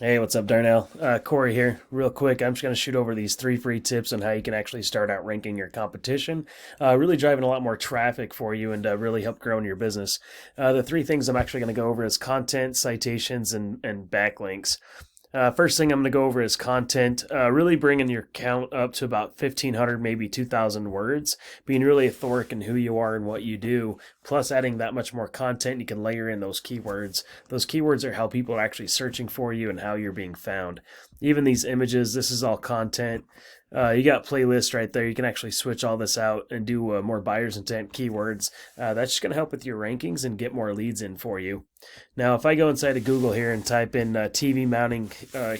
Hey, what's up, Darnell? Corey here. Real quick, I'm just going to shoot over these 3 free tips on how you can actually start out ranking your competition, really driving a lot more traffic for you and really help grow in your business. The 3 things I'm actually going to go over is content, citations, and backlinks. First thing I'm going to go over is content, really bringing your count up to about 1,500, maybe 2,000 words, being really authoric in who you are and what you do, plus adding that much more content. You can layer in those keywords. Those keywords are how people are actually searching for you and how you're being found. Even these images, this is all content. You got playlists right there. You can actually switch all this out and do more buyer's intent keywords. That's just going to help with your rankings and get more leads in for you. Now, if I go inside of Google here and type in TV mounting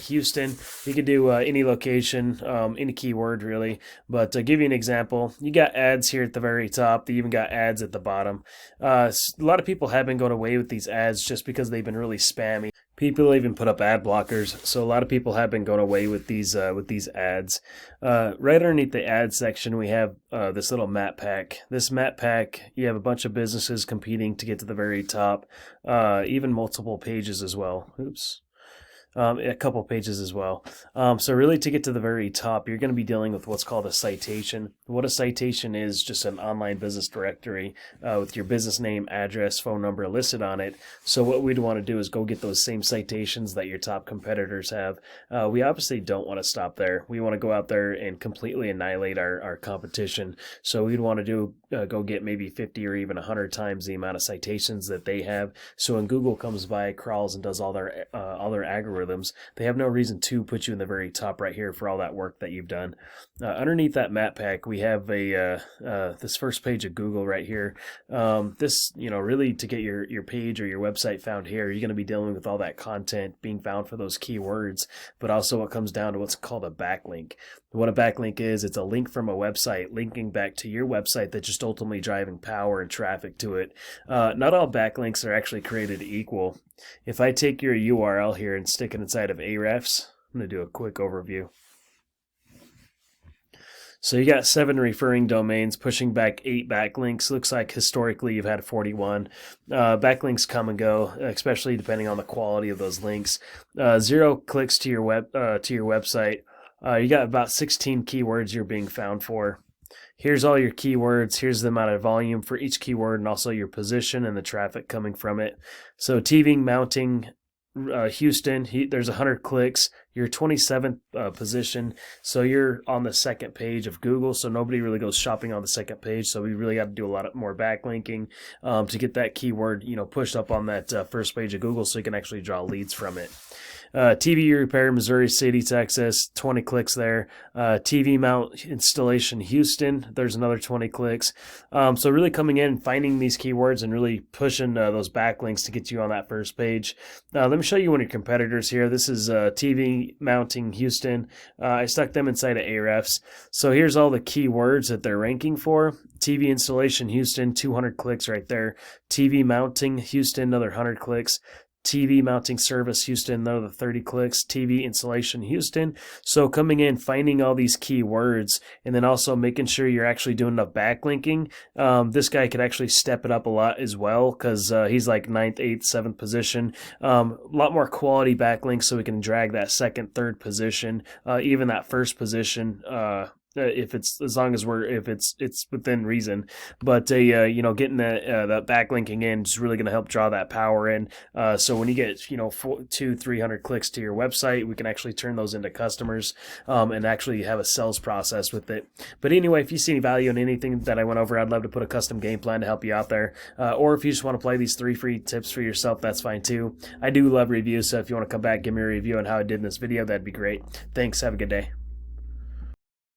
Houston, you can do any location, any keyword really. But to give you an example, you got ads here at the very top. They even got ads at the bottom. A lot of people have been going away with these ads just because they've been really spammy. People even put up ad blockers, so a lot of people have been going away with these ads. Right underneath the ad section, we have this little map pack. This map pack, you have a bunch of businesses competing to get to the very top, even multiple pages as well. Oops. A couple pages as well. So really to get to the very top, you're going to be dealing with what's called a citation. What a citation is, just an online business directory with your business name, address, phone number listed on it. So what we'd want to do is go get those same citations that your top competitors have. We obviously don't want to stop there. We want to go out there and completely annihilate our competition. So we'd want to do go get maybe 50 or even 100 times the amount of citations that they have. So when Google comes by, crawls, and does all their algorithms, they have no reason to put you in the very top right here for all that work that you've done. Underneath that map pack, we have this first page of Google right here. This, really to get your page or your website found here, you're going to be dealing with all that content being found for those keywords, but also it comes down to what's called a backlink. What a backlink is, it's a link from a website linking back to your website that's just ultimately driving power and traffic to it. Not all backlinks are actually created equal. If I take your URL here and stick it inside of Ahrefs, I'm going to do a quick overview. So you got 7 referring domains pushing back 8 backlinks. Looks like historically you've had 41. Backlinks come and go, especially depending on the quality of those links. 0 clicks to your website. You got about 16 keywords you're being found for. Here's all your keywords. Here's the amount of volume for each keyword and also your position and the traffic coming from it. So TV mounting Houston, there's 100 clicks. You're 27th position, so you're on the second page of Google, so nobody really goes shopping on the second page, so we really got to do a lot more backlinking to get that keyword pushed up on that first page of Google so you can actually draw leads from it. TV repair, Missouri City, Texas, 20 clicks there. TV mount installation, Houston, there's another 20 clicks. So really coming in and finding these keywords and really pushing those backlinks to get you on that first page. Let me show you one of your competitors here. This is TV mounting Houston. I stuck them inside of Ahrefs. So here's all the keywords that they're ranking for. TV installation Houston, 200 clicks right there. TV mounting Houston, another 100 clicks. TV mounting service Houston, another 30 clicks. TV installation Houston. So coming in, finding all these keywords, and then also making sure you're actually doing enough backlinking. This guy could actually step it up a lot as well because he's like 9th, 8th, 7th position. A lot more quality backlinks so we can drag that 2nd, 3rd position, even that 1st position. If it's within reason, but getting that backlinking in is really going to help draw that power in. So when you get 200-300 clicks to your website, we can actually turn those into customers and actually have a sales process with it. But anyway, if you see any value in anything that I went over, I'd love to put a custom game plan to help you out there. Or if you just want to play these 3 free tips for yourself, that's fine too. I do love reviews, so if you want to come back, give me a review on how I did in this video, that'd be great. Thanks. Have a good day.